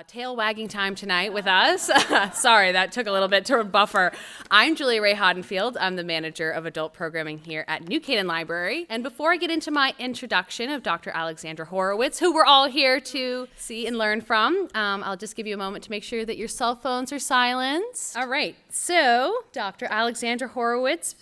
Tail wagging time tonight with us. Sorry, that took a little bit to buffer. I'm Julia Ray Hoddenfield. I'm the manager of adult programming here at New Canaan Library. And before I get into my introduction of Dr. Alexandra Horowitz, who we're all here to see and learn from, I'll just give you a moment to make sure that your cell phones are silenced. All right. So, Dr. Alexandra Horowitz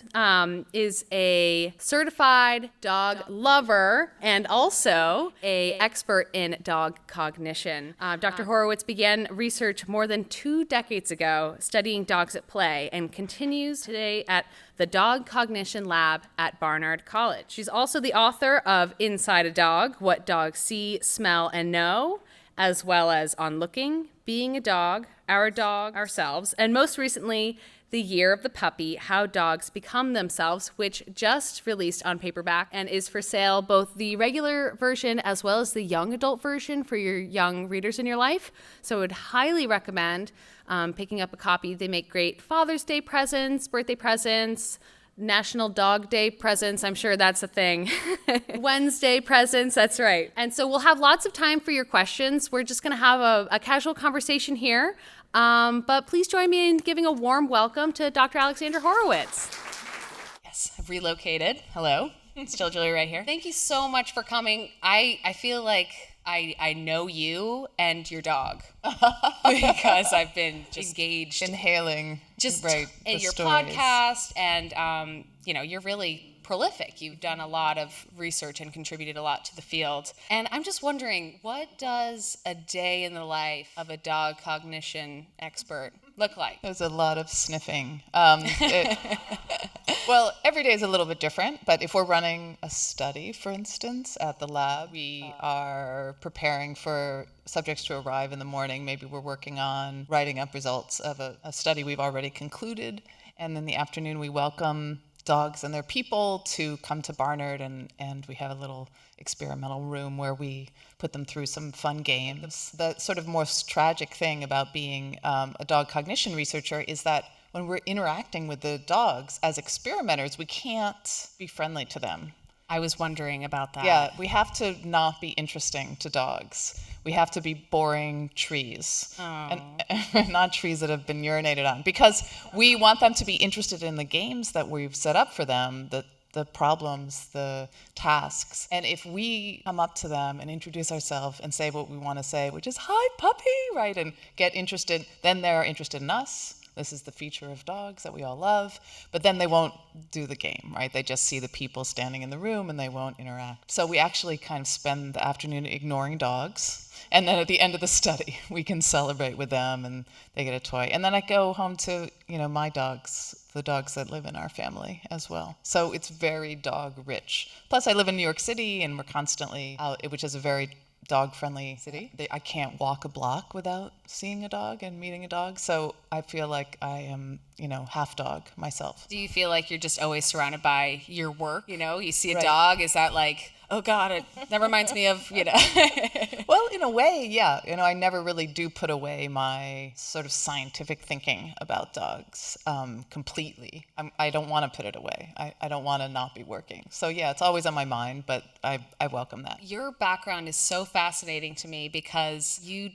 is a certified dog lover and also an expert in dog cognition. Dr. Horowitz began research more than 2 decades ago studying dogs at play and continues today at the Dog Cognition Lab at Barnard College. She's also the author of Inside a Dog, What Dogs See, Smell, and Know, as well as On Looking, Being a Dog, Our Dog, Ourselves, and most recently, The Year of the Puppy, How Dogs Become Themselves, which just released on paperback and is for sale, both the regular version as well as the young adult version for your young readers in your life. So I would highly recommend picking up a copy. They make great Father's Day presents, birthday presents, National Dog Day presents, I'm sure that's a thing. Wednesday presents, that's right. And so we'll have lots of time for your questions. We're just going to have a casual conversation here. But please join me in giving a warm welcome to Dr. Alexandra Horowitz. Yes, I've relocated. Hello. Still Julia right here. Thank you so much for coming. I feel like I know you and your dog because I've been just engaged. Inhaling Just right, in the your stories. podcast, and you're really prolific. You've done a lot of research and contributed a lot to the field. And I'm just wondering, what does a day in the life of a dog cognition expert look like? There's a lot of sniffing. Well, every day is a little bit different, but if we're running a study, for instance, at the lab, we are preparing for subjects to arrive in the morning. Maybe we're working on writing up results of a study we've already concluded. And in the afternoon, we welcome dogs and their people to come to Barnard, and we have a little experimental room where we put them through some fun games. The sort of most tragic thing about being a dog cognition researcher is that when we're interacting with the dogs as experimenters, we can't be friendly to them. I was wondering about that. Yeah, we have to not be interesting to dogs. We have to be boring trees, and not trees that have been urinated on, because we want them to be interested in the games that we've set up for them, the problems, the tasks. And if we come up to them and introduce ourselves and say what we want to say, which is, "Hi, puppy," right, and get interested, then they're interested in us. This is the feature of dogs that we all love. But then they won't do the game, right? They just see the people standing in the room and they won't interact. So we actually kind of spend the afternoon ignoring dogs. And then at the end of the study, we can celebrate with them and they get a toy. And then I go home to, my dogs, the dogs that live in our family as well. So it's very dog rich. Plus I live in New York City and we're constantly out, which is a very dog-friendly city. I can't walk a block without seeing a dog and meeting a dog. So I feel like I am, half dog myself. Do you feel like you're just always surrounded by your work? You see a dog, is that like, oh God, that reminds me of, Well, in a way, yeah. I never really do put away my sort of scientific thinking about dogs completely. I don't want to put it away. I don't want to not be working. So yeah, it's always on my mind, but I welcome that. Your background is so fascinating to me because you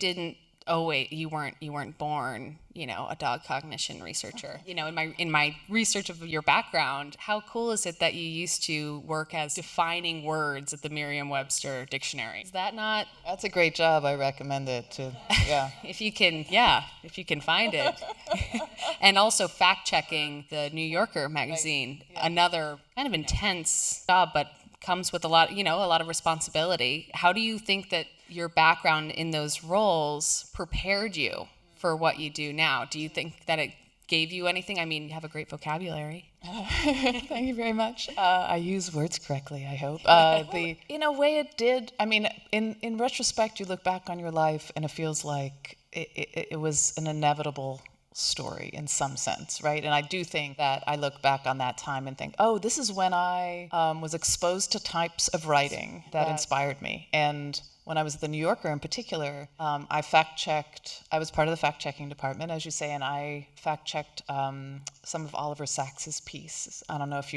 weren't born, a dog cognition researcher. In my research of your background, how cool is it that you used to work as defining words at the Merriam-Webster dictionary? Is that not? That's a great job. I recommend it to, yeah. if you can find it. And also fact-checking the New Yorker magazine, another kind of intense job, but comes with a lot of responsibility. How do you think that your background in those roles prepared you for what you do now? Do you think that it gave you anything? I mean, you have a great vocabulary. Thank you very much. I use words correctly, I hope. In a way it did. I mean, in retrospect, you look back on your life and it feels like it was an inevitable story in some sense, right? And I do think that I look back on that time and think, oh, this is when I was exposed to types of writing that inspired me. And when I was at the New Yorker in particular, I fact-checked, I was part of the fact-checking department, as you say, and I fact-checked some of Oliver Sacks's pieces. I don't know if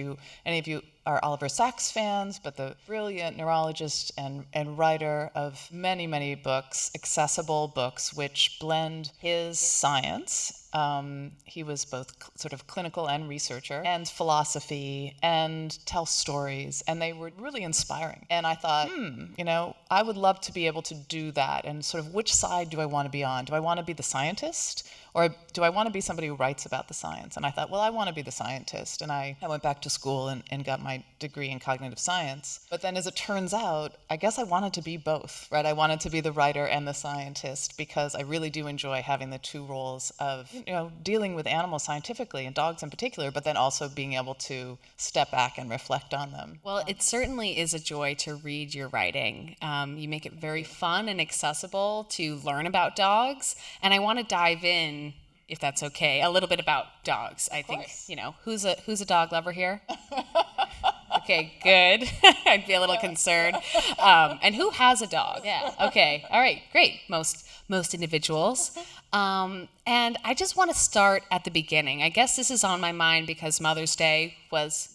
any of you are Oliver Sacks fans, but the brilliant neurologist and writer of many, many books, accessible books, which blend his science. He was both sort of clinical and researcher, and philosophy, and tell stories, and they were really inspiring. And I thought, I would love to be able to do that. And sort of which side do I want to be on? Do I want to be the scientist? Or do I want to be somebody who writes about the science? And I thought, well, I want to be the scientist. And I went back to school and got my degree in cognitive science. But then as it turns out, I guess I wanted to be both, right? I wanted to be the writer and the scientist because I really do enjoy having the two roles of, dealing with animals scientifically and dogs in particular, but then also being able to step back and reflect on them. Well, it certainly is a joy to read your writing. You make it very fun and accessible to learn about dogs. And I want to dive in, if that's okay, a little bit about dogs. I think, who's a dog lover here? Okay, good. I'd be a little concerned. And who has a dog? Yeah. Okay. All right. Great. Most individuals. And I just want to start at the beginning. I guess this is on my mind because Mother's Day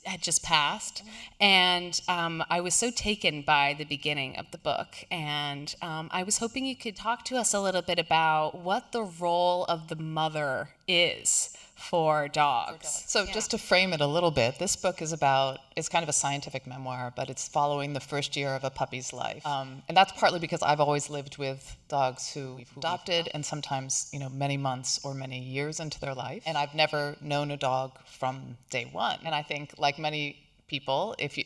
had just passed, and I was so taken by the beginning of the book. And I was hoping you could talk to us a little bit about what the role of the mother is for dogs. So just to frame it a little bit, this book is kind of a scientific memoir, but it's following the first year of a puppy's life. And that's partly because I've always lived with dogs who we've adopted, and sometimes, many months or many years into their life. And I've never known a dog from day one. And I think, like many people, if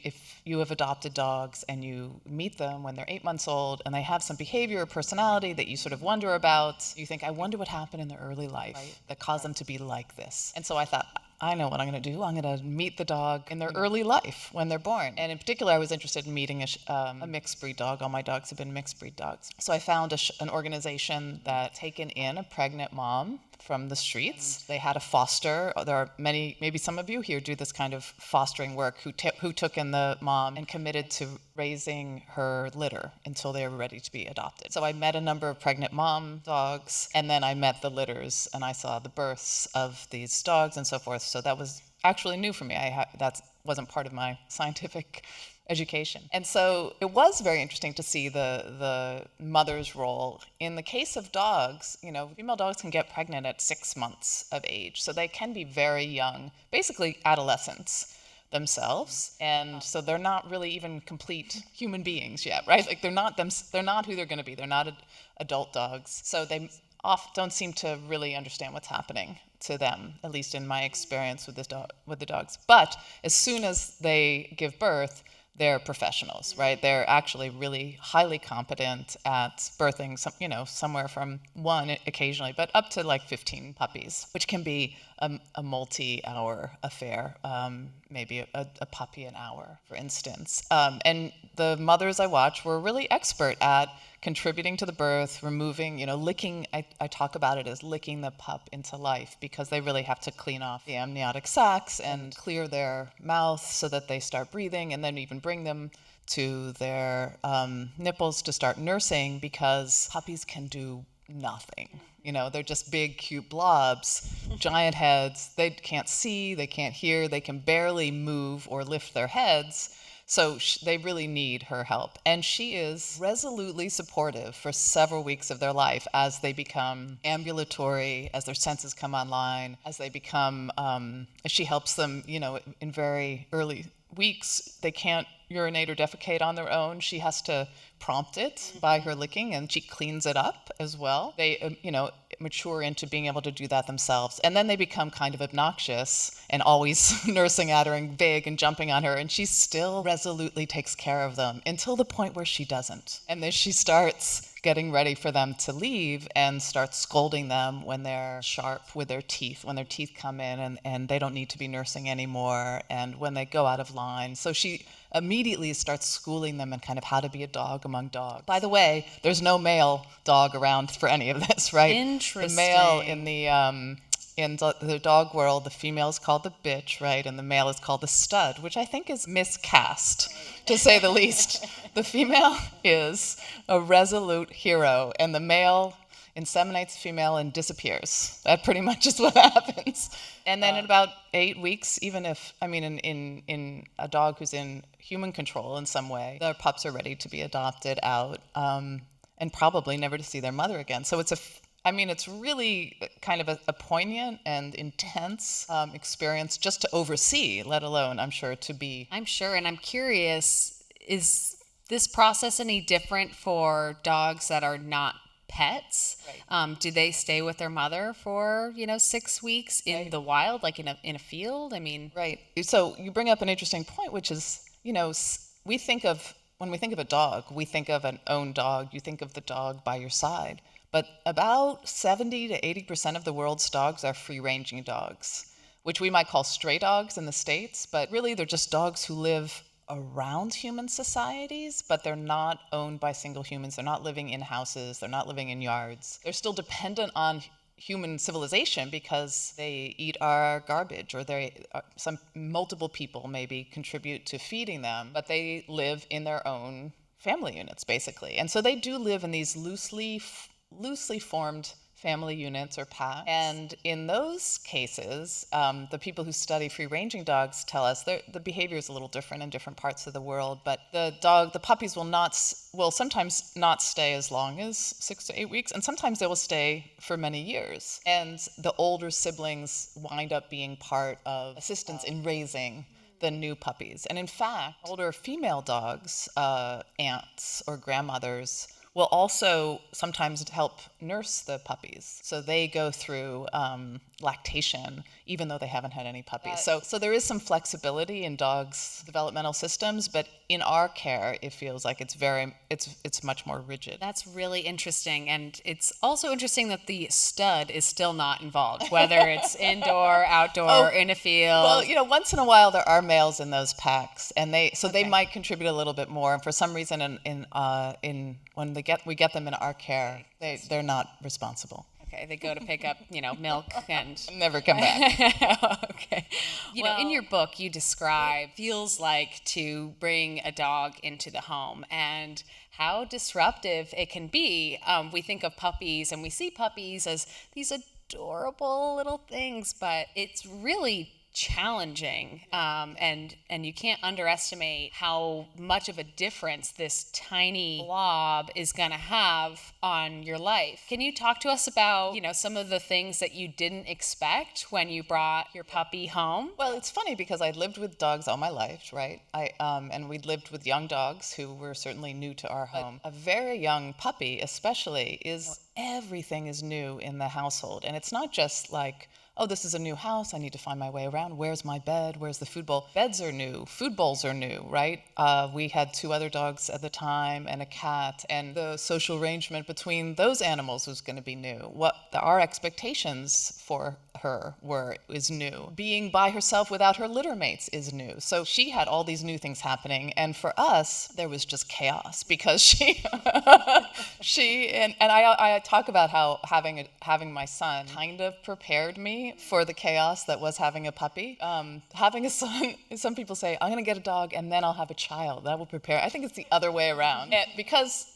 you have adopted dogs and you meet them when they're 8 months old and they have some behavior or personality that you sort of wonder about, you think, I wonder what happened in their early life that caused them to be like this. And so I thought, I know what I'm going to do. I'm going to meet the dog in their early life when they're born. And in particular, I was interested in meeting a mixed breed dog. All my dogs have been mixed breed dogs. So I found an organization that taken in a pregnant mom from the streets. They had a foster. There are many, maybe some of you here do this kind of fostering work, who took in the mom and committed to raising her litter until they were ready to be adopted. So I met a number of pregnant mom dogs, and then I met the litters, and I saw the births of these dogs and so forth. So that was actually new for me. That wasn't part of my scientific education. And so it was very interesting to see the mother's role. In the case of dogs, female dogs can get pregnant at 6 months of age. So they can be very young, basically adolescents themselves. And so they're not really even complete human beings yet, right? Like they're not who they're going to be. They're not adult dogs. So they often don't seem to really understand what's happening to them, at least in my experience with the dogs. But as soon as they give birth, they're professionals, right? They're actually really highly competent at birthing, somewhere from 1 occasionally, but up to like 15 puppies, which can be a multi-hour affair, maybe a puppy an hour, for instance. And the mothers I watched were really expert at contributing to the birth, removing, licking, I talk about it as licking the pup into life, because they really have to clean off the amniotic sacs and clear their mouth so that they start breathing, and then even bring them to their nipples to start nursing, because puppies can do nothing. They're just big, cute blobs, giant heads. They can't see, they can't hear, they can barely move or lift their heads. So they really need her help. And she is resolutely supportive for several weeks of their life as they become ambulatory, as their senses come online, as they become, she helps them, in very early weeks. They can't urinate or defecate on their own. She has to prompt it by her licking, and she cleans it up as well. They, mature into being able to do that themselves. And then they become kind of obnoxious and always nursing at her and big and jumping on her, and she still resolutely takes care of them until the point where she doesn't. And then she starts getting ready for them to leave and starts scolding them when they're sharp with their teeth, when their teeth come in and they don't need to be nursing anymore, and when they go out of line. So she immediately starts schooling them in kind of how to be a dog among dogs. By the way, there's no male dog around for any of this, right? Interesting. The male in the dog world, the female is called the bitch, right? And the male is called the stud, which I think is miscast, to say the least. The female is a resolute hero, and the male inseminates the female and disappears. That pretty much is what happens. And then in about 8 weeks, even if, in a dog who's in human control in some way, their pups are ready to be adopted out, and probably never to see their mother again. So it's really kind of a poignant and intense experience just to oversee, let alone, I'm sure, to be. I'm sure, and I'm curious, is this process any different for dogs that are not pets? Right. Do they stay with their mother for 6 weeks in the wild, like in a field? Right. So you bring up an interesting point, which is when we think of a dog, we think of an owned dog. You think of the dog by your side. But about 70 to 80% of the world's dogs are free-ranging dogs, which we might call stray dogs in the States, but really they're just dogs who live around human societies, but they're not owned by single humans. They're not living in houses. They're not living in yards. They're still dependent on human civilization because they eat our garbage, or multiple people maybe contribute to feeding them, but they live in their own family units, basically. And so they do live in these loosely formed family units or packs. And in those cases, the people who study free-ranging dogs tell us the behavior is a little different in different parts of the world, but the puppies will sometimes not stay as long as 6 to 8 weeks, and sometimes they will stay for many years. And the older siblings wind up being part of assistance in raising the new puppies. And in fact, older female dogs, aunts or grandmothers, will also sometimes help nurse the puppies. So they go through lactation, even though they haven't had any puppies. So there is some flexibility in dogs' developmental systems, but in our care, it feels like it's much more rigid. That's really interesting. And it's also interesting that the stud is still not involved, whether it's indoor, outdoor, in a field. Well, once in a while there are males in those packs, and they might contribute a little bit more. And for some reason, when we get them in our care, they're not responsible. Okay, they go to pick up, milk and never come back. Okay. In your book, you describe feels like to bring a dog into the home and how disruptive it can be. We think of puppies and we see puppies as these adorable little things, but it's really challenging, and you can't underestimate how much of a difference this tiny blob is going to have on your life. Can you talk to us about some of the things that you didn't expect when you brought your puppy home? Well, it's funny because I lived with dogs all my life, right? And we lived with young dogs who were certainly new to our home. But a very young puppy especially everything is new in the household, and it's not just like, oh, this is a new house, I need to find my way around. Where's my bed? Where's the food bowl? Beds are new. Food bowls are new, right? We had 2 other dogs at the time and a cat, and the social arrangement between those animals was going to be new. Our expectations for her is new. Being by herself without her litter mates is new. So she had all these new things happening, and for us, there was just chaos because she I talk about how having my son kind of prepared me for the chaos that was having a puppy. Having a son, some people say, I'm going to get a dog and then I'll have a child. That will prepare. I think it's the other way around. Because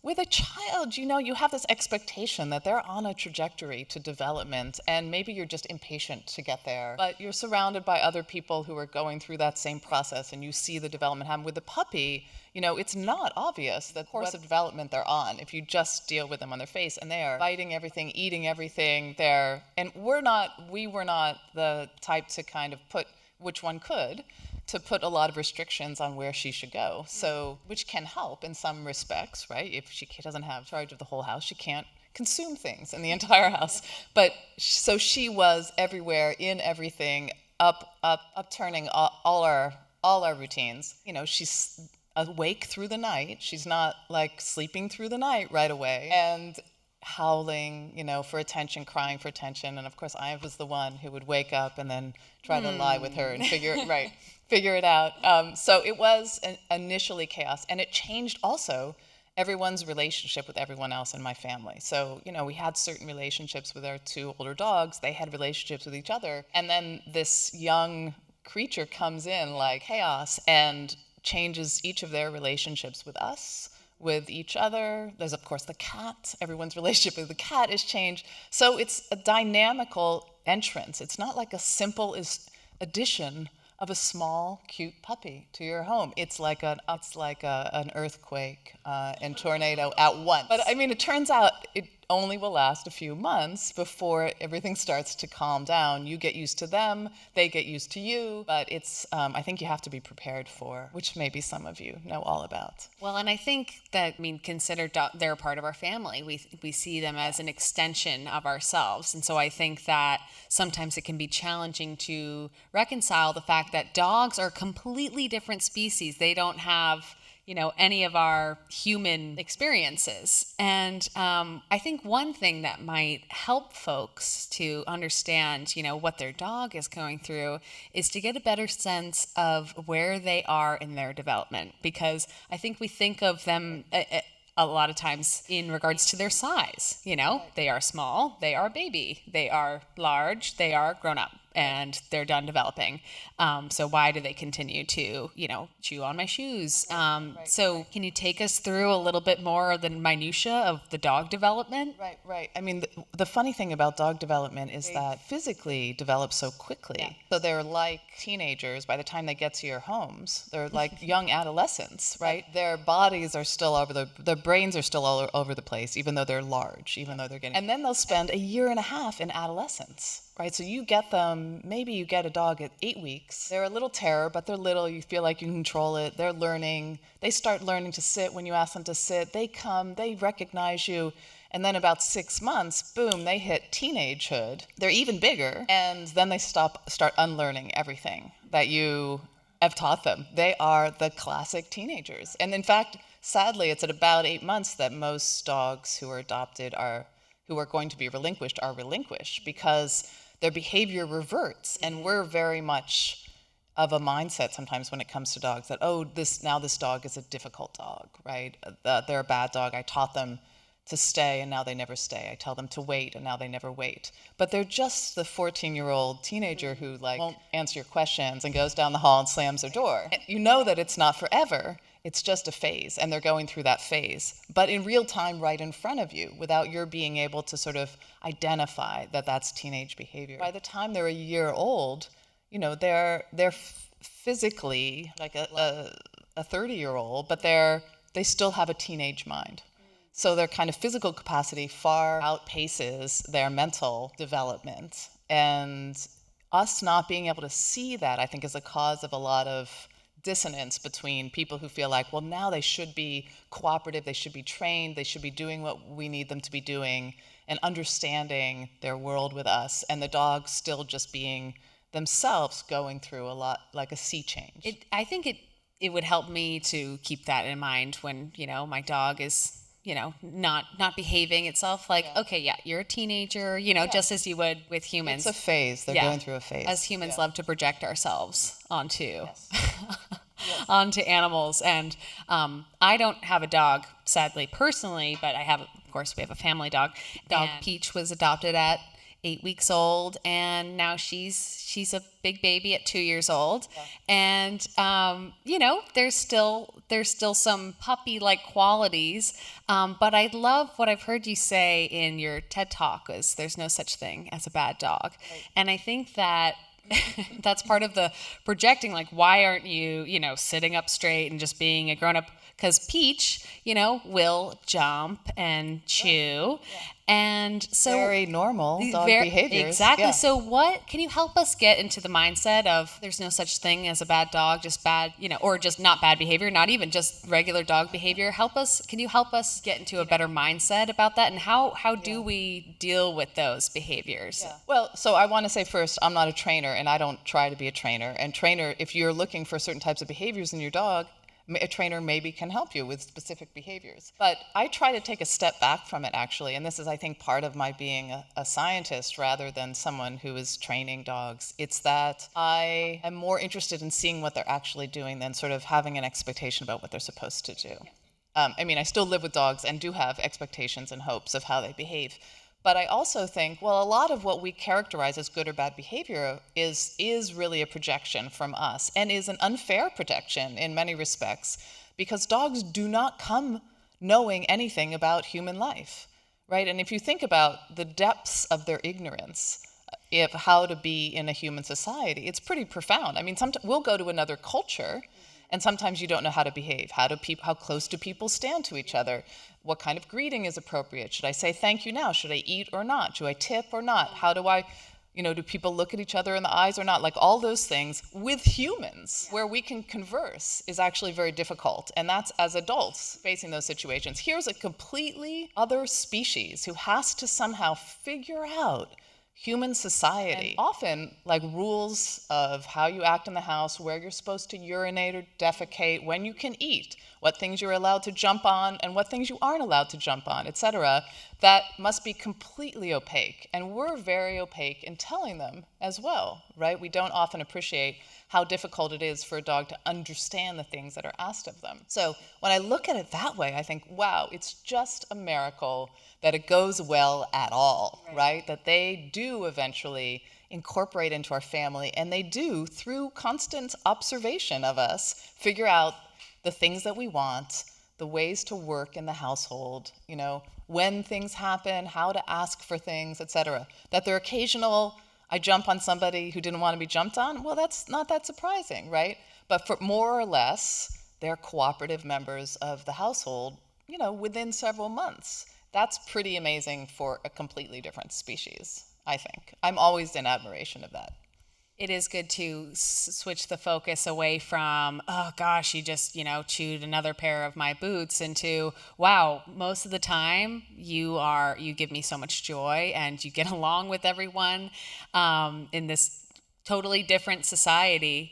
with a child, you have this expectation that they're on a trajectory to development, and maybe you're just impatient to get there. But you're surrounded by other people who are going through that same process, and you see the development happen. With the puppy, it's not obvious the course of development they're on if you just deal with them on their face, and they are biting everything, eating everything. And we were not the type to kind of put, which one could, to put a lot of restrictions on where she should go. So, which can help in some respects, right? If she doesn't have charge of the whole house, she can't consume things in the entire house. But so she was everywhere, in everything, upturning all our routines. She's awake through the night. She's not like sleeping through the night right away. And howling, for attention, crying for attention. And of course, I was the one who would wake up and then try to lie with her and figure it out. So it was initially chaos, and it changed also everyone's relationship with everyone else in my family. So, we had certain relationships with our 2 older dogs. They had relationships with each other. And then this young creature comes in like chaos and changes each of their relationships with us, with each other. There's, of course, the cat. Everyone's relationship with the cat is changed. So it's a dynamical entrance. It's not like a simple addition of a small, cute puppy to your home. It's like an earthquake and tornado at once. But I mean, it turns out it only will last a few months before everything starts to calm down. You get used to them, they get used to you, but it's, I think you have to be prepared for, which maybe some of you know all about. Well, and I think that, consider they're a part of our family. We see them as an extension of ourselves. And so I think that sometimes it can be challenging to reconcile the fact that dogs are completely different species. They don't have any of our human experiences. And I think one thing that might help folks to understand, what their dog is going through is to get a better sense of where they are in their development. Because I think we think of them a lot of times in regards to their size. They are small, they are baby, they are large, they are grown up, and they're done developing. So why do they continue to, chew on my shoes? So can you take us through a little bit more of the minutia of the dog development? Right. I mean, the funny thing about dog development is that physically develops so quickly. Yeah. So they're like teenagers by the time they get to your homes. They're like young adolescents, right? Their bodies are still their brains are still all over the place, even though they're large, even though they're getting... And then they'll spend a year and a half in adolescence. Right, so you get them, maybe you get a dog at 8 weeks. They're a little terror, but they're little. You feel like you can control it. They're learning. They start learning to sit when you ask them to sit. They come, they recognize you. And then about 6 months, boom, they hit teenagehood. They're even bigger. And then they start unlearning everything that you have taught them. They are the classic teenagers. And in fact, sadly, it's at about 8 months that most dogs who are adopted who are going to be relinquished are relinquished because their behavior reverts. And we're very much of a mindset sometimes when it comes to dogs that, this dog is a difficult dog, right? They're a bad dog. I taught them to stay and now they never stay. I tell them to wait and now they never wait. But they're just the 14-year-old teenager who won't answer your questions and goes down the hall and slams their door. You know that it's not forever. It's just a phase, and they're going through that phase. But in real time, right in front of you, without your being able to sort of identify that that's teenage behavior. By the time they're a year old, they're physically like a 30-year-old, but they still have a teenage mind. So their kind of physical capacity far outpaces their mental development. And us not being able to see that, I think, is a cause of a lot of dissonance between people who feel like, well, now they should be cooperative, they should be trained, they should be doing what we need them to be doing and understanding their world with us, and the dogs still just being themselves going through a lot, like a sea change. I think it would help me to keep that in mind when, my dog is, not behaving itself like, okay, yeah, you're a teenager, just as you would with humans. It's a phase. They're going through a phase. As humans love to project ourselves onto onto animals. And I don't have a dog, sadly, personally, but of course, we have a family dog. Dog Peach was adopted at 8 weeks old, and now she's a big baby at 2 years old. Yeah. And there's still some puppy-like qualities, but I love what I've heard you say in your TED Talk is there's no such thing as a bad dog. Right. And I think that that's part of the projecting, like, why aren't you, sitting up straight and just being a grown-up? Because Peach, will jump and chew. Yeah. And so very normal dog behaviors. Exactly. Yeah. So what can you help us get into the mindset of there's no such thing as a bad dog, just bad, or just not bad behavior, not even just regular dog behavior. Can you help us get into a better mindset about that? And how do we deal with those behaviors? Yeah. Well, so I want to say first, I'm not a trainer and I don't try to be a trainer. And if you're looking for certain types of behaviors in your dog, a trainer maybe can help you with specific behaviors. But I try to take a step back from it, actually. And this is, I think, part of my being a scientist rather than someone who is training dogs. It's that I am more interested in seeing what they're actually doing than sort of having an expectation about what they're supposed to do. I still live with dogs and do have expectations and hopes of how they behave. But I also think, well, a lot of what we characterize as good or bad behavior is really a projection from us, and is an unfair projection in many respects, because dogs do not come knowing anything about human life, right? And if you think about the depths of their ignorance of how to be in a human society, it's pretty profound. I mean, we'll go to another culture, and sometimes you don't know how to behave. How close do people stand to each other? What kind of greeting is appropriate? Should I say thank you now? Should I eat or not? Do I tip or not? How do I, do people look at each other in the eyes or not? Like all those things with humans where we can converse is actually very difficult. And that's as adults facing those situations. Here's a completely other species who has to somehow figure out human society. And often, like rules of how you act in the house, where you're supposed to urinate or defecate, when you can eat, what things you're allowed to jump on and what things you aren't allowed to jump on, etc., that must be completely opaque. And we're very opaque in telling them as well, right? We don't often appreciate how difficult it is for a dog to understand the things that are asked of them. So when I look at it that way, I think, wow, it's just a miracle that it goes well at all, right? That they do eventually incorporate into our family, and they do, through constant observation of us, figure out the things that we want, the ways to work in the household, when things happen, how to ask for things, etc. That they're occasional, I jump on somebody who didn't want to be jumped on, well, that's not that surprising, right? But for more or less, they're cooperative members of the household, within several months. That's pretty amazing for a completely different species, I think. I'm always in admiration of that. It is good to switch the focus away from, oh gosh, you just, chewed another pair of my boots, into, wow, most of the time you give me so much joy and you get along with everyone in this totally different society.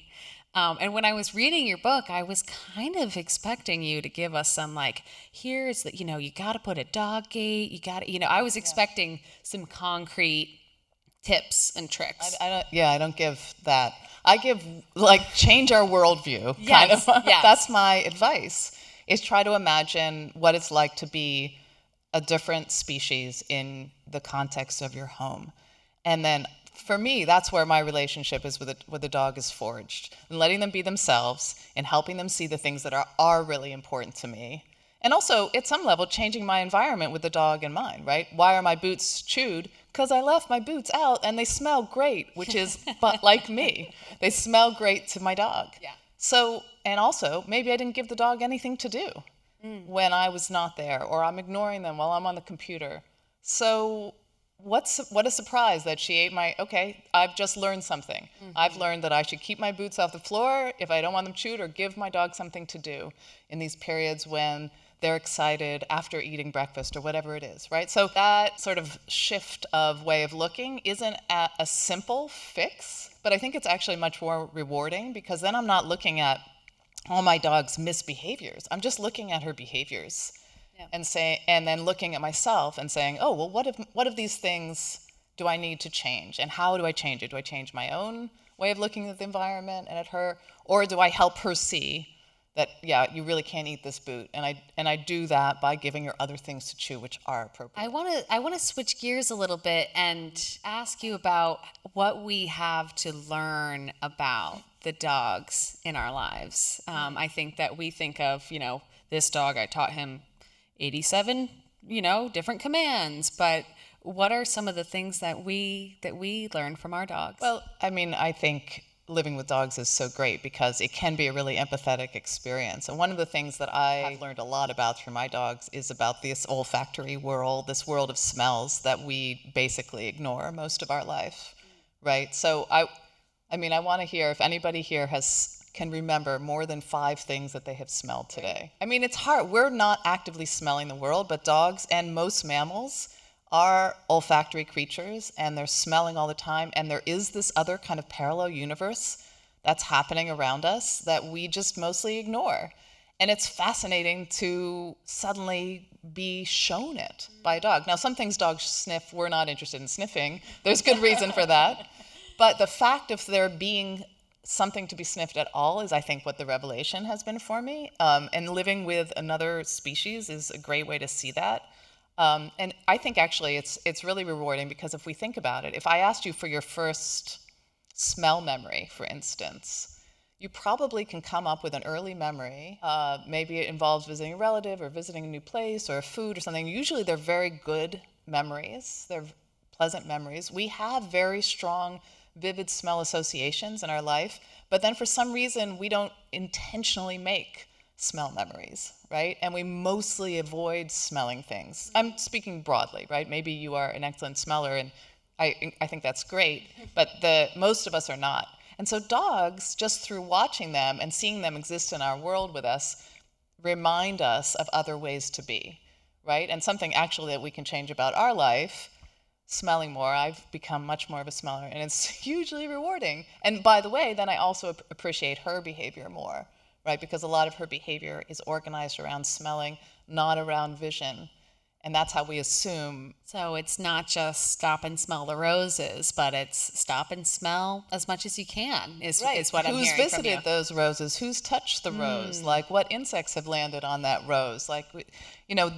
And when I was reading your book, I was kind of expecting you to give us some here's the, you got to put a dog gate, I was expecting some concrete tips and tricks. I don't give that. I give change our worldview. Yes, kind of. yes. That's my advice, is try to imagine what it's like to be a different species in the context of your home. And then for me, that's where my relationship is with the dog is forged, and letting them be themselves and helping them see the things that are really important to me. And also, at some level, changing my environment with the dog in mind, right? Why are my boots chewed? Because I left my boots out and they smell great, which is but like me. They smell great to my dog. Yeah. So, and also, maybe I didn't give the dog anything to do when I was not there, or I'm ignoring them while I'm on the computer. So what a surprise that she ate okay, I've just learned something. Mm-hmm. I've learned that I should keep my boots off the floor if I don't want them chewed, or give my dog something to do in these periods when they're excited after eating breakfast or whatever it is, right? So that sort of shift of way of looking isn't a simple fix, but I think it's actually much more rewarding, because then I'm not looking at all my dog's misbehaviors. I'm just looking at her behaviors. Yeah. And then looking at myself and saying, oh, well, what of these things do I need to change? And how do I change it? Do I change my own way of looking at the environment and at her? Or do I help her see that, yeah, you really can't eat this boot? And I do that by giving her other things to chew, which are appropriate. I want to switch gears a little bit and ask you about what we have to learn about the dogs in our lives. I think that we think of, this dog, I taught him 87, different commands, but what are some of the things that we learn from our dogs? Well, I think living with dogs is so great because it can be a really empathetic experience. And one of the things that I have learned a lot about through my dogs is about this olfactory world, this world of smells that we basically ignore most of our life, right? So I want to hear if anybody here can remember more than 5 things that they have smelled today. It's hard. We're not actively smelling the world, but dogs and most mammals are olfactory creatures, and they're smelling all the time. And there is this other kind of parallel universe that's happening around us that we just mostly ignore. And it's fascinating to suddenly be shown it by a dog. Now, some things dogs sniff, we're not interested in sniffing. There's good reason for that. But the fact of there being something to be sniffed at all is, I think, what the revelation has been for me. And living with another species is a great way to see that. And I think actually it's really rewarding, because if we think about it, if I asked you for your first smell memory, for instance, you probably can come up with an early memory. Maybe it involves visiting a relative or visiting a new place or food or something. Usually they're very good memories. They're pleasant memories. We have very strong, vivid smell associations in our life, but then for some reason we don't intentionally make smell memories, right? And we mostly avoid smelling things. I'm speaking broadly, right? Maybe you are an excellent smeller, and I think that's great, but most of us are not. And so dogs, just through watching them and seeing them exist in our world with us, remind us of other ways to be, right? And something actually that we can change about our life, smelling more. I've become much more of a smeller, and it's hugely rewarding. And by the way, then I also appreciate her behavior more, right? Because a lot of her behavior is organized around smelling, not around vision. And that's how we assume. So it's not just stop and smell the roses, but it's stop and smell as much as you can, is what I'm hearing from you. Who's visited those roses? Who's touched the rose? Like, what insects have landed on that rose? Like,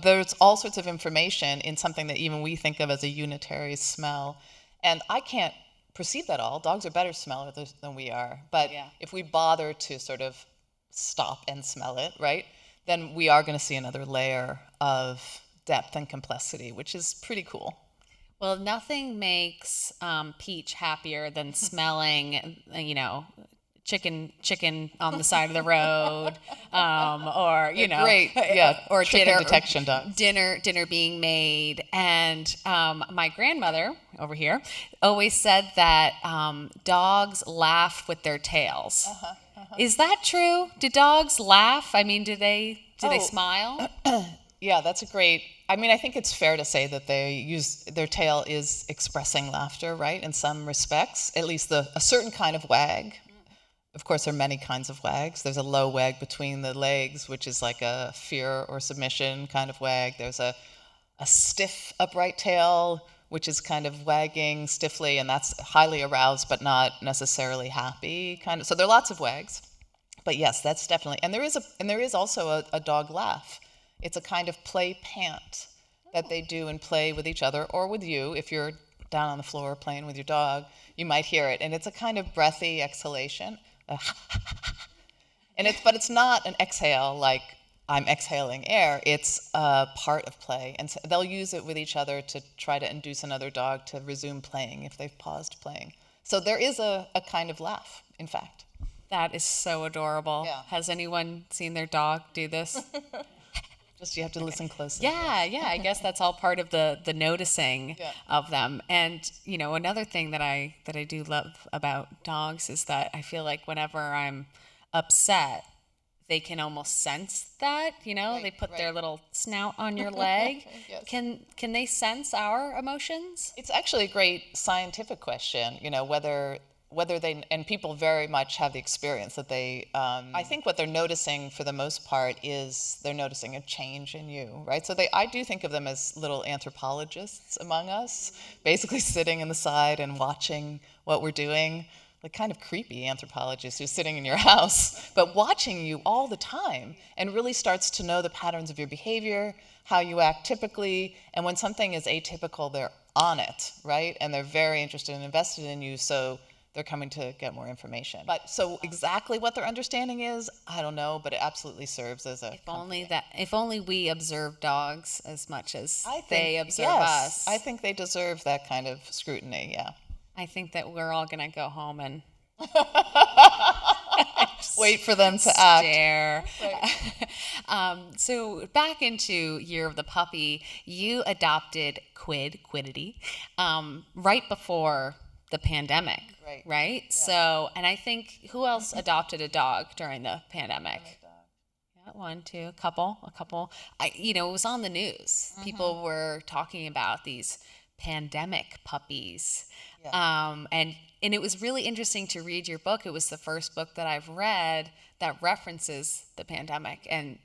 there's all sorts of information in something that even we think of as a unitary smell. And I can't perceive that all. Dogs are better smellers than we are. But if we bother to sort of stop and smell it, right, then we are going to see another layer of depth and complexity, which is pretty cool. Well, nothing makes Peach happier than smelling, chicken on the side of the road, or great, or chicken detection dogs. Dinner being made. And my grandmother over here always said that dogs laugh with their tails. Is that true? Do dogs laugh? I mean, do they smile? Yeah, that's a great. I mean, I think it's fair to say that their tail is expressing laughter, right? In some respects, at least a certain kind of wag. Of course, there are many kinds of wags. There's a low wag between the legs, which is like a fear or submission kind of wag. There's a stiff upright tail, which is kind of wagging stiffly, and that's highly aroused but not necessarily happy kind of. So there are lots of wags, but yes, that's definitely. And there is also a dog laugh. It's a kind of play pant that they do and play with each other, or with you. If you're down on the floor playing with your dog, you might hear it, and it's a kind of breathy exhalation. But it's not an exhale like I'm exhaling air. It's a part of play, and so they'll use it with each other to try to induce another dog to resume playing if they've paused playing. So there is a kind of laugh, in fact. That is so adorable. Yeah. Has anyone seen their dog do this? Just you have to listen closely. Yeah. I guess that's all part of the noticing of them. And another thing that I do love about dogs is that I feel like whenever I'm upset, they can almost sense that. They put their little snout on your leg. Yes. Can they sense our emotions? It's actually a great scientific question. Whether they, and people very much have the experience that they, I think what they're noticing for the most part is they're noticing a change in you, right? So I do think of them as little anthropologists among us, basically sitting in the side and watching what we're doing, like kind of creepy anthropologists who's sitting in your house, but watching you all the time and really starts to know the patterns of your behavior, how you act typically, and when something is atypical, they're on it, right? And they're very interested and invested in you, so they're coming to get more information. But so exactly what their understanding is, I don't know, but it absolutely serves as a if only we observe dogs as much as they observe us. I think they deserve that kind of scrutiny, yeah. I think that we're all gonna go home and wait for them to act. Stare. Right. So back into Year of the Puppy, you adopted Quiddity, right before the pandemic, right? Yeah. So, and I think, who else adopted a dog during the pandemic? Yeah, one, two, a couple. It was on the news. Mm-hmm. People were talking about these pandemic puppies. Yeah. And it was really interesting to read your book. It was the first book that I've read that references the pandemic, and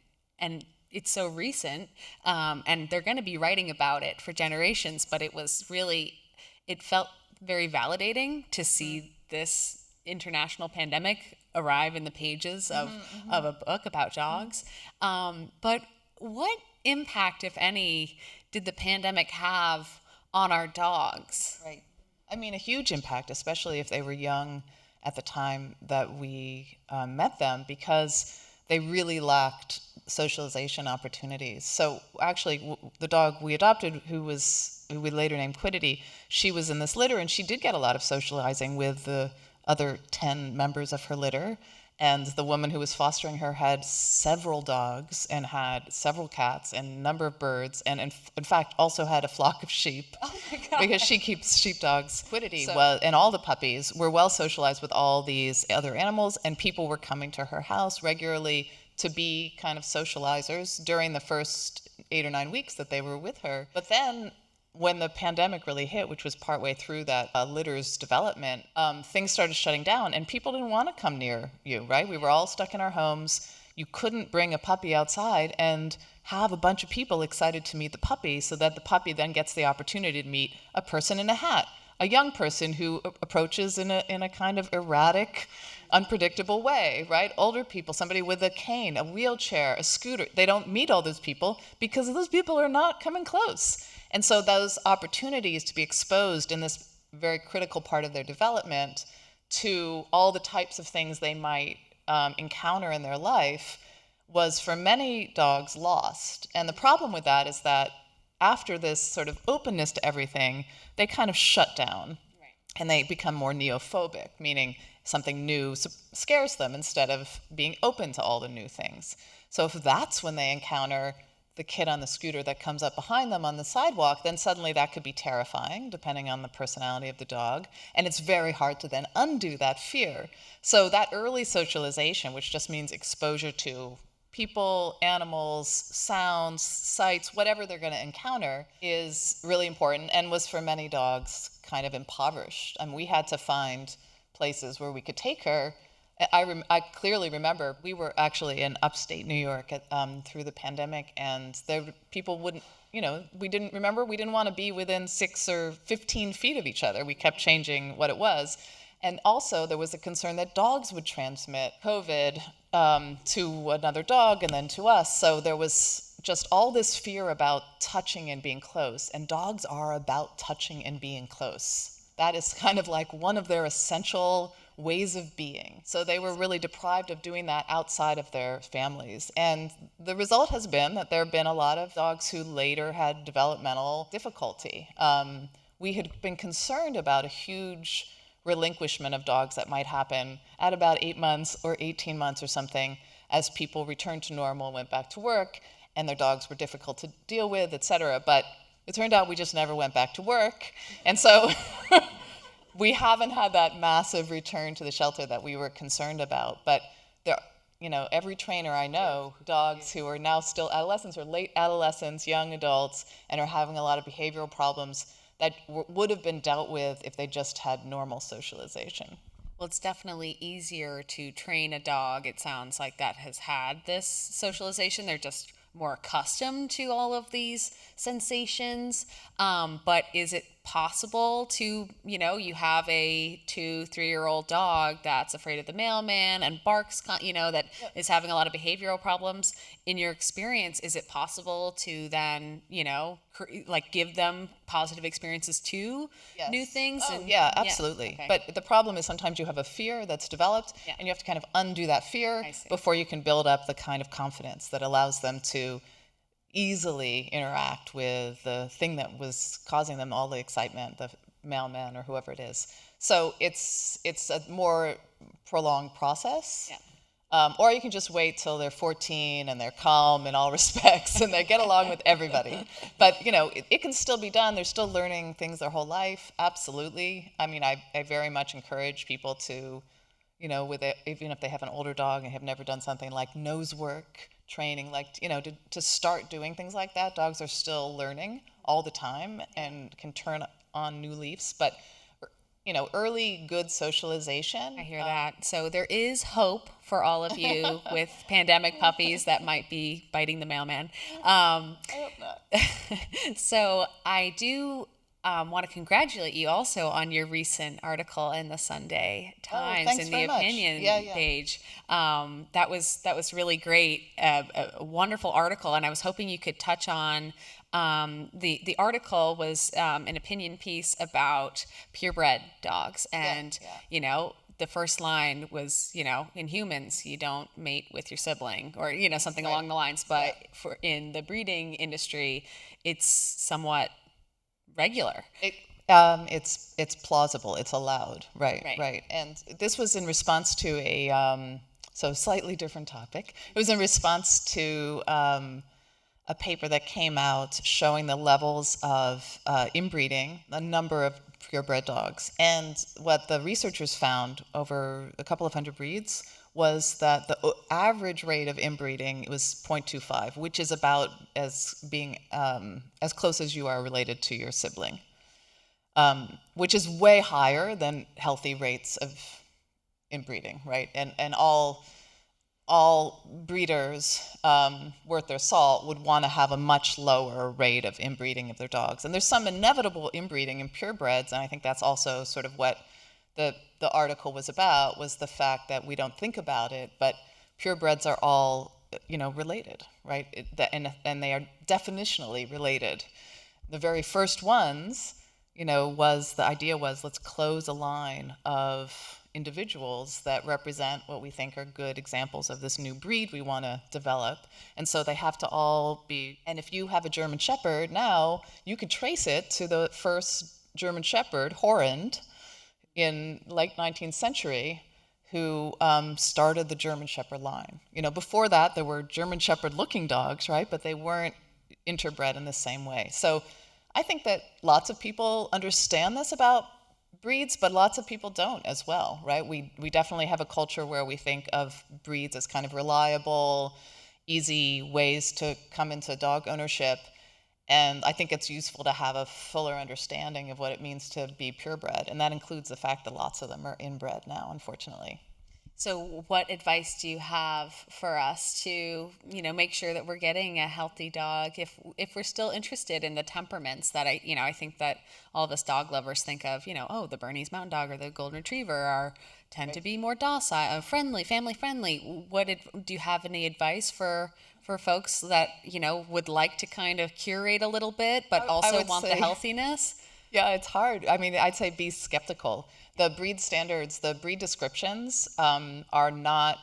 it's so recent, and they're going to be writing about it for generations, but it felt very validating to see this international pandemic arrive in the pages of a book about dogs. But what impact, if any, did the pandemic have on our dogs? Right. I mean, a huge impact, especially if they were young at the time that we met them, because they really lacked socialization opportunities. So actually, the dog we adopted, who we later named Quiddity, she was in this litter, and she did get a lot of socializing with the other 10 members of her litter. And the woman who was fostering her had several dogs and had several cats and a number of birds, and in fact also had a flock of sheep. Oh my God. Because she keeps sheepdogs. Quiddity and all the puppies were well socialized with all these other animals, and people were coming to her house regularly to be kind of socializers during the first 8 or 9 weeks that they were with her. But then when the pandemic really hit, which was partway through that litter's development, things started shutting down, and people didn't want to come near you, right? We were all stuck in our homes. You couldn't bring a puppy outside and have a bunch of people excited to meet the puppy, so that the puppy then gets the opportunity to meet a person in a hat, a young person who approaches in a kind of erratic, unpredictable way, right? Older people, somebody with a cane, a wheelchair, a scooter. They don't meet all those people because those people are not coming close. And so those opportunities to be exposed in this very critical part of their development to all the types of things they might encounter in their life was, for many dogs, lost. And the problem with that is that after this sort of openness to everything, they kind of shut down. Right. And they become more neophobic, meaning something new scares them instead of being open to all the new things. So if that's when they encounter the kid on the scooter that comes up behind them on the sidewalk, then suddenly that could be terrifying, depending on the personality of the dog. And it's very hard to then undo that fear. So that early socialization, which just means exposure to people, animals, sounds, sights, whatever they're going to encounter, is really important, and was for many dogs kind of impoverished. And we had to find places where we could take her. I clearly remember we were actually in upstate New York through the pandemic, and people wouldn't, we didn't want to be within 6 or 15 feet of each other. We kept changing what it was. And also there was a concern that dogs would transmit COVID to another dog and then to us. So there was just all this fear about touching and being close. And dogs are about touching and being close. That is kind of like one of their essential ways of being. So they were really deprived of doing that outside of their families. And the result has been that there have been a lot of dogs who later had developmental difficulty. We had been concerned about a huge relinquishment of dogs that might happen at about 8 months or 18 months or something, as people returned to normal and went back to work, and their dogs were difficult to deal with, etc. But it turned out we just never went back to work. And so we haven't had that massive return to the shelter that we were concerned about. But there, every trainer I know, dogs who are now still adolescents or late adolescents, young adults, and are having a lot of behavioral problems that would have been dealt with if they just had normal socialization. Well, it's definitely easier to train a dog, it sounds like, that has had this socialization. They're just more accustomed to all of these sensations. But is it possible to, you have a 2-3-year-old dog that's afraid of the mailman and barks, that is having a lot of behavioral problems. In your experience, is it possible to then, give them positive experiences to new things? Oh, yeah, absolutely. Okay. But the problem is sometimes you have a fear that's developed, and you have to kind of undo that fear before you can build up the kind of confidence that allows them to easily interact with the thing that was causing them all the excitement, the mailman or whoever it is. So it's a more prolonged process. Yeah. Or you can just wait till they're 14 and they're calm in all respects and they get along with everybody. But, it can still be done. They're still learning things their whole life. Absolutely. I mean, I very much encourage people to, even if they have an older dog and have never done something like nose work training, to start doing things like that. Dogs are still learning all the time and can turn on new leaves. But early good socialization. I hear that. So there is hope for all of you with pandemic puppies that might be biting the mailman. I hope not. So I do want to congratulate you also on your recent article in the Sunday Times thanks in very the much. opinion Yeah. page. That was really great, a wonderful article, and I was hoping you could touch on the article was an opinion piece about purebred dogs, and the first line was, in humans, you don't mate with your sibling, or, something along the lines. But for in the breeding industry, it's somewhat regular. It's plausible. It's allowed. Right. And this was in response to a so slightly different topic. It was in response to a paper that came out showing the levels of inbreeding, a number of purebred dogs. And what the researchers found over a couple of hundred breeds was that the average rate of inbreeding was 0.25, which is about as being as close as you are related to your sibling, which is way higher than healthy rates of inbreeding, right? And all breeders worth their salt would want to have a much lower rate of inbreeding of their dogs. And there's some inevitable inbreeding in purebreds, and I think that's also sort of what the article was about, was the fact that we don't think about it, but purebreds are all, related, right? And they are definitionally related. The very first ones, the idea was, let's close a line of individuals that represent what we think are good examples of this new breed we want to develop. And so they have to all be, and if you have a German Shepherd now, you could trace it to the first German Shepherd, Horrend, in late 19th century, who started the German Shepherd line. Before that, there were German Shepherd looking dogs, right? But they weren't interbred in the same way. So I think that lots of people understand this about breeds, but lots of people don't as well, right? We definitely have a culture where we think of breeds as kind of reliable, easy ways to come into dog ownership. And I think it's useful to have a fuller understanding of what it means to be purebred. And that includes the fact that lots of them are inbred now, unfortunately. So what advice do you have for us to, make sure that we're getting a healthy dog if we're still interested in the temperaments that I think that all of us dog lovers think of, the Bernese Mountain Dog or the Golden Retriever tend to be more docile, friendly, family friendly. Do you have any advice for folks that, would like to kind of curate a little bit, but also want the healthiness? Yeah, it's hard. I mean, I'd say be skeptical. The breed standards, the breed descriptions are not,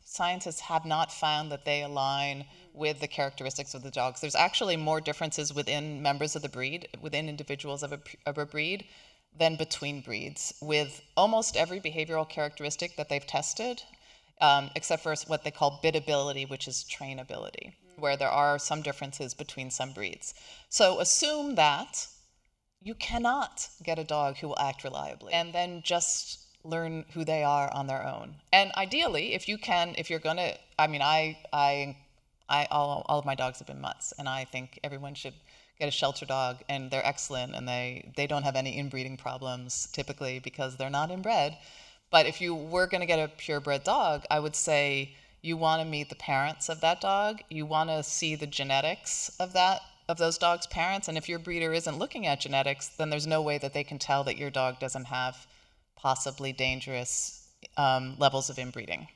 scientists have not found that they align with the characteristics of the dogs. There's actually more differences within members of the breed, within individuals of a breed, than between breeds, with almost every behavioral characteristic that they've tested, except for what they call biddability, which is trainability, where there are some differences between some breeds. So assume that you cannot get a dog who will act reliably, and then just learn who they are on their own. And ideally, if you're gonna, all of my dogs have been mutts, and I think everyone should get a shelter dog, and they're excellent, and they don't have any inbreeding problems typically because they're not inbred. But if you were going to get a purebred dog, I would say you want to meet the parents of that dog. You want to see the genetics of those dogs' parents. And if your breeder isn't looking at genetics, then there's no way that they can tell that your dog doesn't have possibly dangerous levels of inbreeding.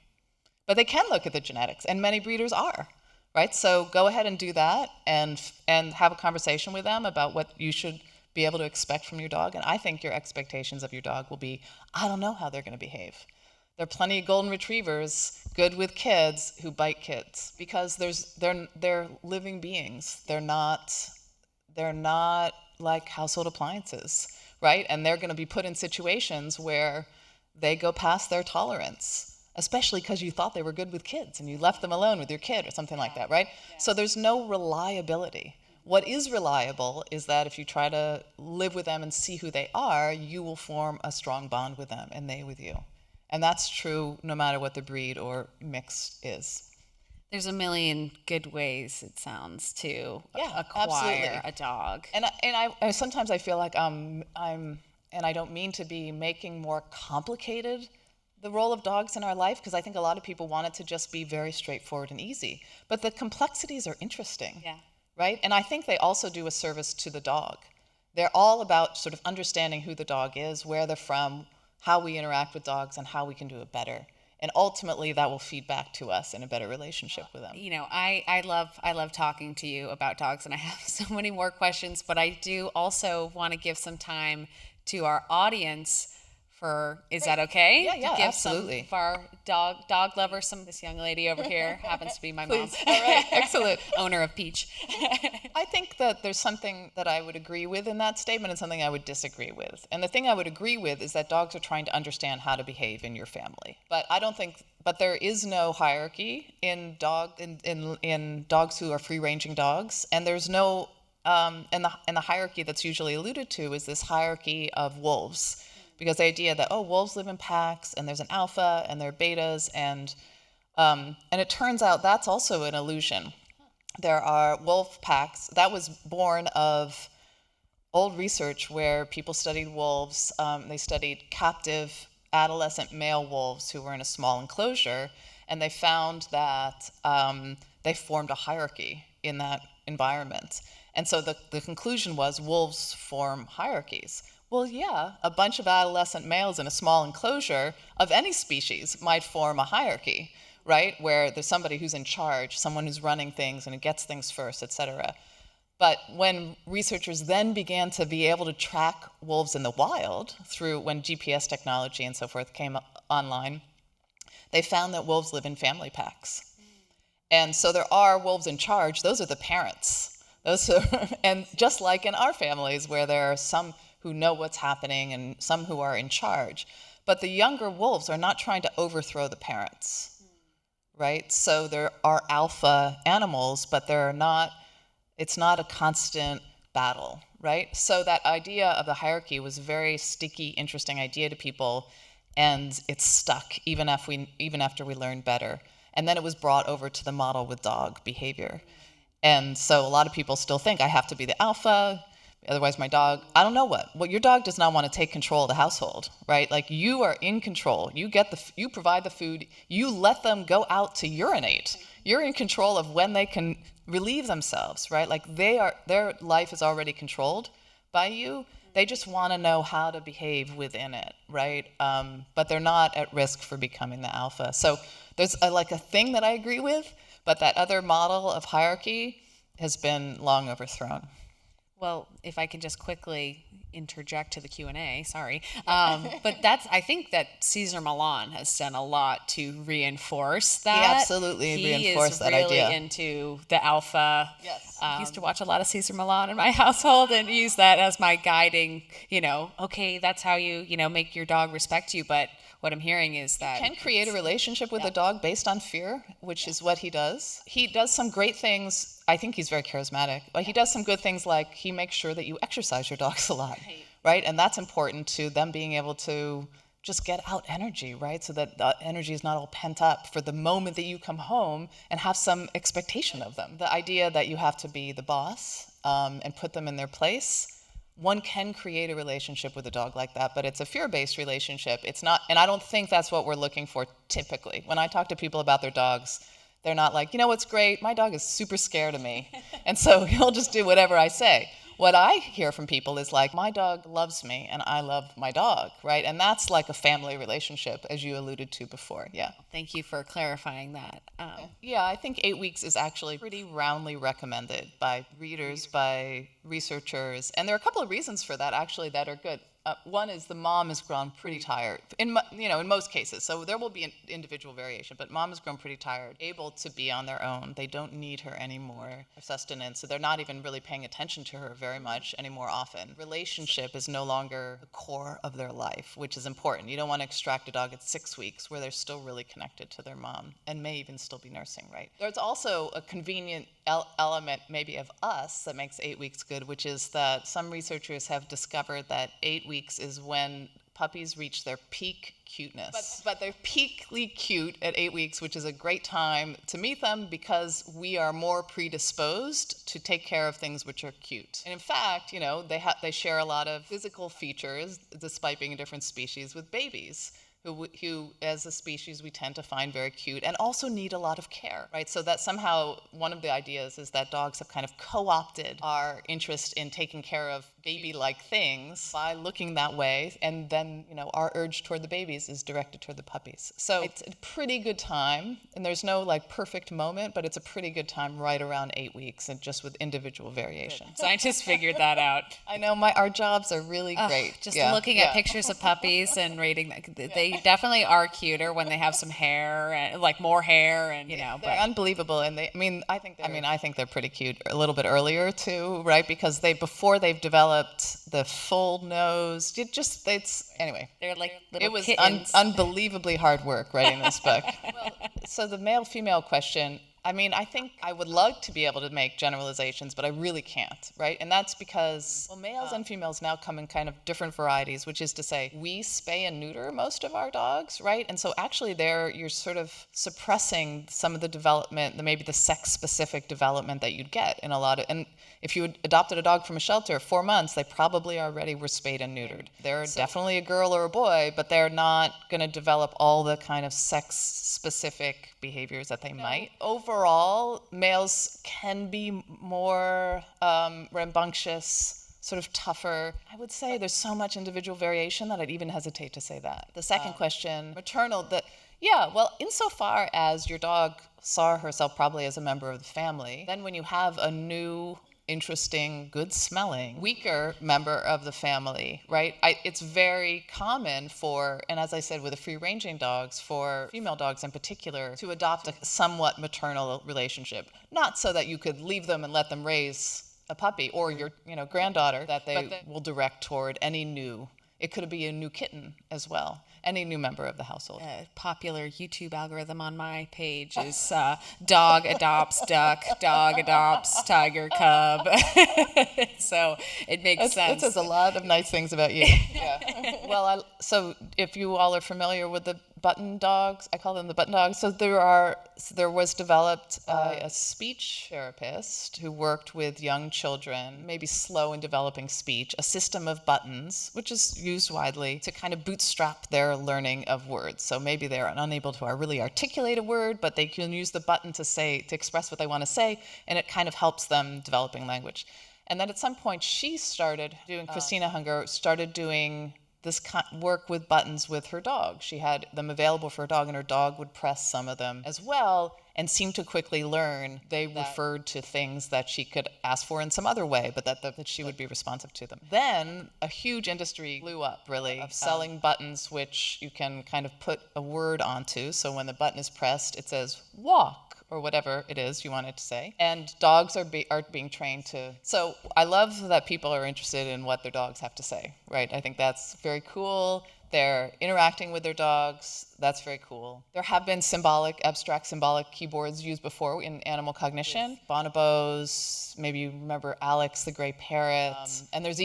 But they can look at the genetics, and many breeders are, right? So go ahead and do that, and have a conversation with them about what you should be able to expect from your dog. And I think your expectations of your dog will be, I don't know how they're going to behave. There are plenty of golden retrievers good with kids who bite kids, because they're living beings. They're not like household appliances, right? And they're going to be put in situations where they go past their tolerance, especially because you thought they were good with kids and you left them alone with your kid or something like that, right? Yeah. So there's no reliability. What is reliable is that if you try to live with them and see who they are, you will form a strong bond with them and they with you. And that's true no matter what the breed or mix is. There's a million good ways, it sounds, to acquire absolutely. A dog. And I sometimes I feel like and I don't mean to be making more complicated the role of dogs in our life, because I think a lot of people want it to just be very straightforward and easy. But the complexities are interesting. Yeah. Right? And I think they also do a service to the dog. They're all about sort of understanding who the dog is, where they're from, how we interact with dogs, and how we can do it better. And ultimately, that will feed back to us in a better relationship with them. You know, I love talking to you about dogs, and I have so many more questions, but I do also want to give some time to our audience is that okay? Yeah, to give absolutely. Some of our dog lovers, this young lady over here happens to be my mom. All right, excellent. Owner of Peach. I think that there's something that I would agree with in that statement and something I would disagree with. And the thing I would agree with is that dogs are trying to understand how to behave in your family. But there is no hierarchy in dogs who are free-ranging dogs, and there's no and the hierarchy that's usually alluded to is this hierarchy of wolves. Because the idea that, wolves live in packs, and there's an alpha, and there are betas, and it turns out that's also an illusion. There are wolf packs. That was born of old research where people studied wolves. They studied captive adolescent male wolves who were in a small enclosure, and they found that they formed a hierarchy in that environment. And so the conclusion was wolves form hierarchies. Well, yeah, a bunch of adolescent males in a small enclosure of any species might form a hierarchy, right? Where there's somebody who's in charge, someone who's running things and who gets things first, etc. But when researchers then began to be able to track wolves in the wild through when GPS technology and so forth came online, they found that wolves live in family packs. And so there are wolves in charge. Those are the parents. And just like in our families where there are some who know what's happening and some who are in charge. But the younger wolves are not trying to overthrow the parents, right? So there are alpha animals, but it's not a constant battle, right? So that idea of the hierarchy was a very sticky, interesting idea to people, and it's stuck even after we learned better. And then it was brought over to the model with dog behavior. And so a lot of people still think I have to be the alpha, otherwise my dog, I don't know what. Well, your dog does not want to take control of the household, right? Like you are in control. You provide the food. You let them go out to urinate. You're in control of when they can relieve themselves, right? Like their life is already controlled by you. They just want to know how to behave within it, right? But they're not at risk for becoming the alpha. So there's a thing that I agree with, but that other model of hierarchy has been long overthrown. Well, if I can just quickly interject to the Q&A, sorry. But I think that Cesar Millan has done a lot to reinforce that. He absolutely reinforced that idea. He is really into the alpha. Yes. I used to watch a lot of Cesar Millan in my household and use that as my guiding, okay, that's how you, make your dog respect you. But what I'm hearing is that you can create a relationship with a dog based on fear, which is what he does. He does some great things. I think he's very charismatic, but he does some good things like he makes sure that you exercise your dogs a lot, right? And that's important to them being able to just get out energy, right? So that the energy is not all pent up for the moment that you come home and have some expectation of them. The idea that you have to be the boss and put them in their place. One can create a relationship with a dog like that, but it's a fear-based relationship. It's not, and I don't think that's what we're looking for typically. When I talk to people about their dogs, they're not like, what's great? My dog is super scared of me, and so he'll just do whatever I say. What I hear from people is like, my dog loves me, and I love my dog, right? And that's like a family relationship, as you alluded to before, yeah. Thank you for clarifying that. Yeah, I think 8 weeks is actually pretty roundly recommended by readers, by researchers, and there are a couple of reasons for that, actually, that are good. One is the mom has grown pretty tired, in most cases. So there will be an individual variation, but mom has grown pretty tired, able to be on their own. They don't need her anymore for sustenance, so they're not even really paying attention to her very much anymore often. Relationship is no longer the core of their life, which is important. You don't want to extract a dog at 6 weeks where they're still really connected to their mom and may even still be nursing, right? There's also a convenient element maybe of us that makes 8 weeks good, which is that some researchers have discovered that 8 weeks is when puppies reach their peak cuteness. But they're peakly cute at 8 weeks, which is a great time to meet them because we are more predisposed to take care of things which are cute. And in fact, they share a lot of physical features, despite being a different species, with babies. who as a species we tend to find very cute and also need a lot of care, right? So that somehow one of the ideas is that dogs have kind of co-opted our interest in taking care of baby-like things by looking that way, and then, you know, our urge toward the babies is directed toward the puppies. So it's a pretty good time, and there's no like perfect moment, but it's a pretty good time right around 8 weeks, and just with individual variation. Scientists figured that out. I know our jobs are really great. Just looking at pictures of puppies and rating them, they definitely are cuter when they have some hair, and like more hair, and you know. They're unbelievable, and I think they're pretty cute a little bit earlier too, right? Because before they've developed the full nose, anyway. They're like little It was kittens. unbelievably hard work writing this book. So the male-female question, I think I would love to be able to make generalizations, but I really can't, right? And that's because, males and females now come in kind of different varieties, which is to say, we spay and neuter most of our dogs, right? And so actually you're sort of suppressing some of the development, maybe the sex-specific development that you'd get in a lot of, and if you adopted a dog from a shelter, 4 months, they probably already were spayed and neutered. They're definitely a girl or a boy, but they're not going to develop all the kind of sex-specific behaviors that they might. Overall, males can be more rambunctious, sort of tougher. I would say there's so much individual variation that I'd even hesitate to say that. The second question, maternal, insofar as your dog saw herself probably as a member of the family, then when you have a new, interesting, good-smelling, weaker member of the family, right? It's very common and as I said, with the free-ranging dogs, for female dogs in particular, to adopt a somewhat maternal relationship. Not so that you could leave them and let them raise a puppy or your granddaughter that they will direct toward any new. It could be a new kitten as well. Any new member of the household. A popular YouTube algorithm on my page is dog adopts duck, dog adopts tiger cub. So it makes sense. It says a lot of nice things about you. Yeah. Well, so if you all are familiar with the button dogs, I call them the button dogs. So there was developed a speech therapist who worked with young children, maybe slow in developing speech, a system of buttons, which is used widely to kind of bootstrap their learning of words. So maybe they're unable to really articulate a word, but they can use the button to express what they want to say, and it kind of helps them developing language. And then at some point Christina Hunger started doing this work with buttons with her dog. She had them available for her dog, and her dog would press some of them as well, and seemed to quickly learn they referred to things that she could ask for in some other way, but that she would be responsive to them. Then a huge industry blew up, really, of selling buttons which you can kind of put a word onto. So when the button is pressed, it says walk, or whatever it is you want it to say. And dogs are being trained to. So I love that people are interested in what their dogs have to say, right? I think that's very cool. They're interacting with their dogs. That's very cool. There have been abstract symbolic keyboards used before in animal cognition. Yes. Bonobos, maybe you remember Alex the gray parrot. And there was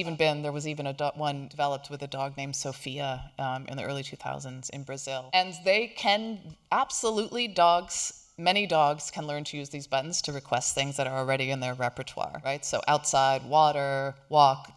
even one developed with a dog named Sophia in the early 2000s in Brazil. And they can absolutely, many dogs can learn to use these buttons to request things that are already in their repertoire, right? So outside, water, walk,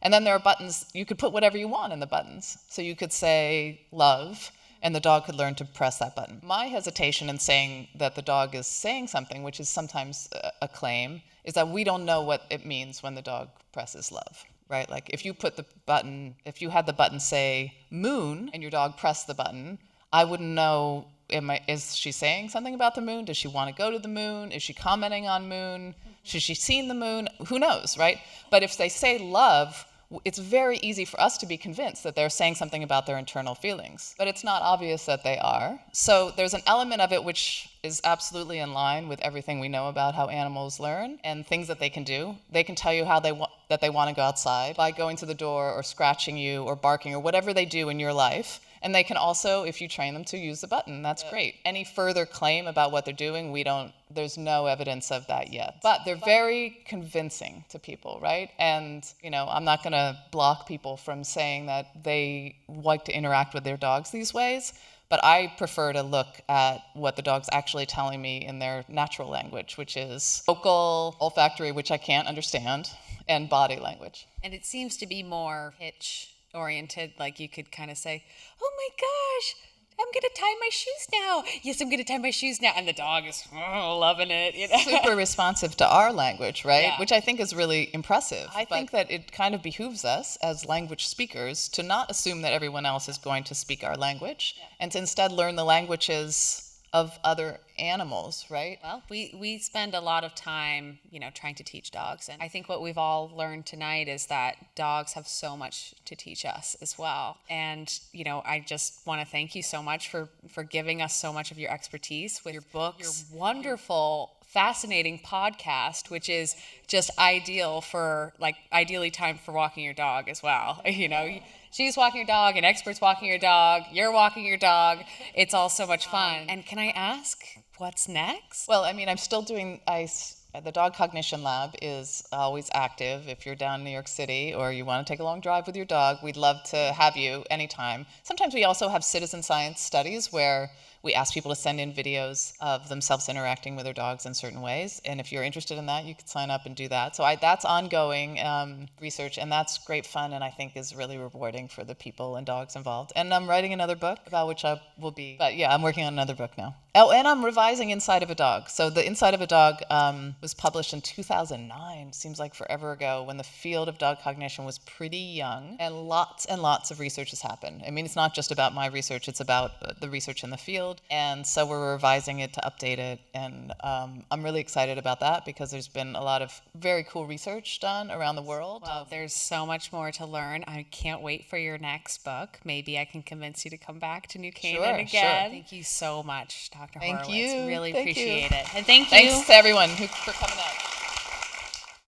and then there are buttons, you could put whatever you want in the buttons. So you could say love, and the dog could learn to press that button. My hesitation in saying that the dog is saying something, which is sometimes a claim, is that we don't know what it means when the dog presses love, right? Like if you had the button say moon, and your dog pressed the button, I wouldn't know, is she saying something about the moon? Does she want to go to the moon? Is she commenting on moon? Has she seen the moon? Who knows, right? But if they say love, it's very easy for us to be convinced that they're saying something about their internal feelings. But it's not obvious that they are. So there's an element of it which is absolutely in line with everything we know about how animals learn and things that they can do. They can tell you that they want to go outside by going to the door or scratching you or barking or whatever they do in your life. And they can also, if you train them to, use the button. That's great. Any further claim about what they're doing, there's no evidence of that yet. But they're very convincing to people, right? And, I'm not going to block people from saying that they like to interact with their dogs these ways, but I prefer to look at what the dog's actually telling me in their natural language, which is vocal, olfactory, which I can't understand, and body language. And it seems to be more pitch oriented, like you could kind of say, "Oh my gosh, I'm going to tie my shoes now. Yes, I'm going to tie my shoes now." And the dog is loving it. You know? Super responsive to our language, right? Yeah. Which I think is really impressive. I think that it kind of behooves us as language speakers to not assume that everyone else is going to speak our language and to instead learn the languages of other animals, right? Well, we spend a lot of time, trying to teach dogs. And I think what we've all learned tonight is that dogs have so much to teach us as well. And, I just want to thank you so much for giving us so much of your expertise with your books, your wonderful, fascinating podcast, which is just ideally timed for walking your dog as well. She's walking your dog, an expert's walking your dog, you're walking your dog. It's all so much fun. And can I ask, what's next? Well, I'm still doing the Dog Cognition Lab is always active. If you're down in New York City or you want to take a long drive with your dog, we'd love to have you anytime. Sometimes we also have citizen science studies where we ask people to send in videos of themselves interacting with their dogs in certain ways. And if you're interested in that, you can sign up and do that. So that's ongoing research, and that's great fun, and I think is really rewarding for the people and dogs involved. And I'm writing another book about which I will be, but yeah, I'm working on another book now. Oh, and I'm revising Inside of a Dog. So the Inside of a Dog was published in 2009, seems like forever ago, when the field of dog cognition was pretty young, and lots of research has happened. It's not just about my research, it's about the research in the field. And so we're revising it to update it, and I'm really excited about that because there's been a lot of very cool research done around the world. Well, there's so much more to learn. I can't wait for your next book. Maybe I can convince you to come back to New Canaan again. Sure. Thank you so much, Dr. Horowitz. Thank you. Really Thank appreciate you. it. And thank you. Thanks to everyone for coming out.